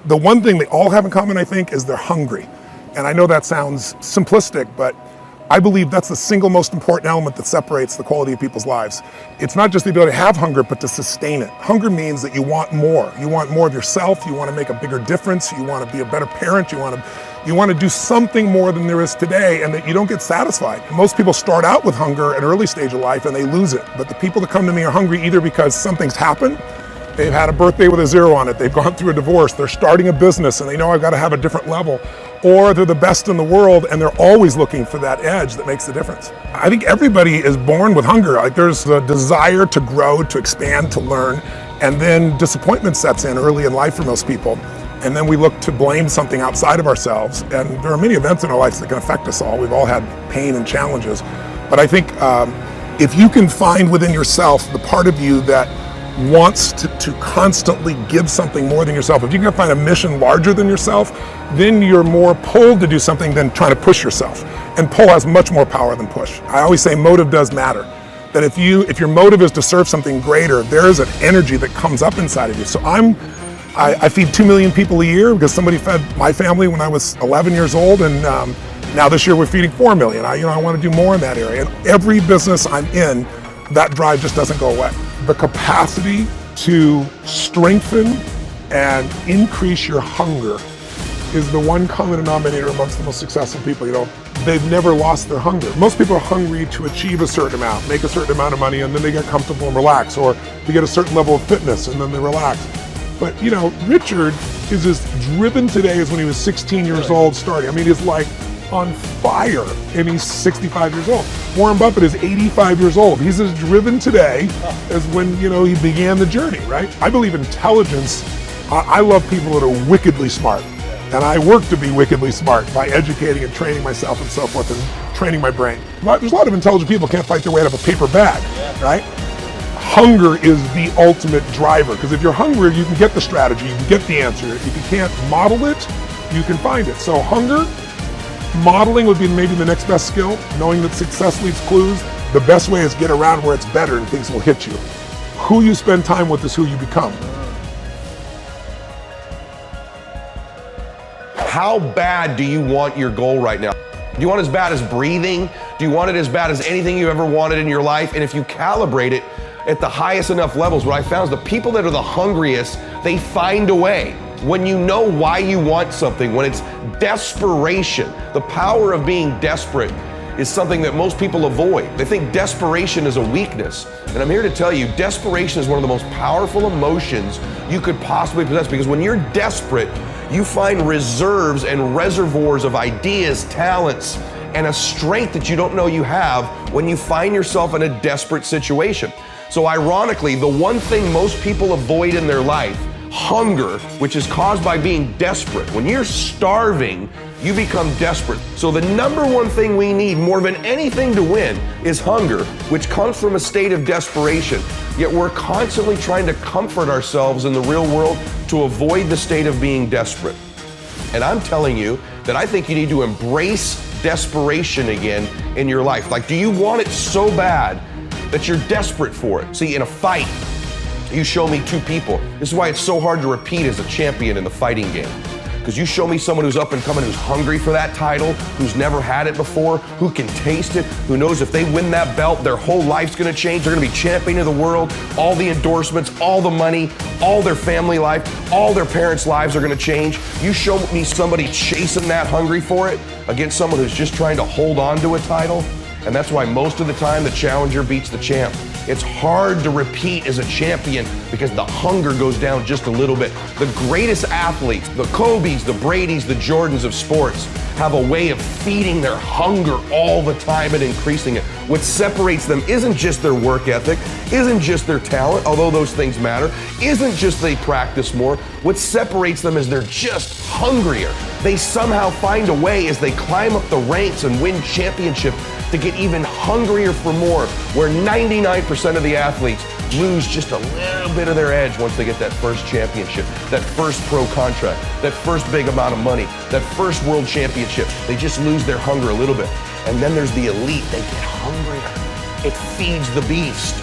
the one thing they all have in common, I think, is they're hungry. And I know that sounds simplistic, but I believe that's the single most important element that separates the quality of people's lives. It's not just the ability to have hunger, but to sustain it. Hunger means that you want more. You want more of yourself. You want to make a bigger difference. You want to be a better parent. You want to do something more than there is today, and that you don't get satisfied. Most people start out with hunger at an early stage of life and they lose it. But the people that come to me are hungry either because something's happened, they've had a birthday with a 0 on it, they've gone through a divorce, they're starting a business and they know I've got to have a different level, or they're the best in the world and they're always looking for that edge that makes the difference. I think everybody is born with hunger. Like, there's a desire to grow, to expand, to learn, and then disappointment sets in early in life for most people. And then we look to blame something outside of ourselves. And there are many events in our lives that can affect us all. We've all had pain and challenges. But I think if you can find within yourself the part of you that wants to constantly give something more than yourself, if you can find a mission larger than yourself, then you're more pulled to do something than trying to push yourself. And pull has much more power than push. I always say motive does matter. That if your motive is to serve something greater, there is an energy that comes up inside of you. So I feed 2 million people a year because somebody fed my family when I was 11 years old, and now this year we're feeding 4 million. I want to do more in that area. And every business I'm in, that drive just doesn't go away. The capacity to strengthen and increase your hunger is the one common denominator amongst the most successful people. They've never lost their hunger. Most people are hungry to achieve a certain amount, make a certain amount of money, and then they get comfortable and relax, or to get a certain level of fitness and then they relax. But Richard is as driven today as when he was 16 years old starting. He's like on fire, and he's 65 years old. Warren Buffett is 85 years old. He's as driven today as when he began the journey, right? I believe intelligence. I love people that are wickedly smart, and I work to be wickedly smart by educating and training myself and so forth, and training my brain. But there's a lot of intelligent people who can't fight their way out of a paper bag, right? Hunger is the ultimate driver, because if you're hungry, you can get the strategy, you can get the answer. If you can't model it, you can find it. So hunger, modeling would be maybe the next best skill. Knowing that success leaves clues. The best way is get around where it's better and things will hit you. Who you spend time with is who you become. How bad do you want your goal right now? Do you want it as bad as breathing? Do you want it as bad as anything you ever wanted in your life? And if you calibrate it at the highest enough levels, what I found is the people that are the hungriest, they find a way. When you know why you want something, when it's desperation, the power of being desperate is something that most people avoid. They think desperation is a weakness. And I'm here to tell you, desperation is one of the most powerful emotions you could possibly possess, because when you're desperate, you find reserves and reservoirs of ideas, talents, and a strength that you don't know you have when you find yourself in a desperate situation. So ironically, the one thing most people avoid in their life, hunger, which is caused by being desperate. When you're starving, you become desperate. So the number one thing we need more than anything to win is hunger, which comes from a state of desperation. Yet we're constantly trying to comfort ourselves in the real world to avoid the state of being desperate. And I'm telling you that I think you need to embrace desperation again in your life. Like, do you want it so bad that you're desperate for it? See, in a fight, you show me two people. This is why it's so hard to repeat as a champion in the fighting game. Because you show me someone who's up and coming, who's hungry for that title, who's never had it before, who can taste it, who knows if they win that belt, their whole life's gonna change. They're gonna be champion of the world, all the endorsements, all the money, all their family life, all their parents' lives are gonna change. You show me somebody chasing that, hungry for it, against someone who's just trying to hold on to a title. And that's why most of the time the challenger beats the champ. It's hard to repeat as a champion because the hunger goes down just a little bit. The greatest athletes, the Kobes, the Bradys, the Jordans of sports, have a way of feeding their hunger all the time and increasing it. What separates them isn't just their work ethic, isn't just their talent, although those things matter, isn't just they practice more. What separates them is they're just hungrier. They somehow find a way as they climb up the ranks and win championships to get even hungrier for more, where 99% of the athletes lose just a little bit of their edge once they get that first championship, that first pro contract, that first big amount of money, that first world championship. They just lose their hunger a little bit. And then there's the elite. They get hungrier. It feeds the beast.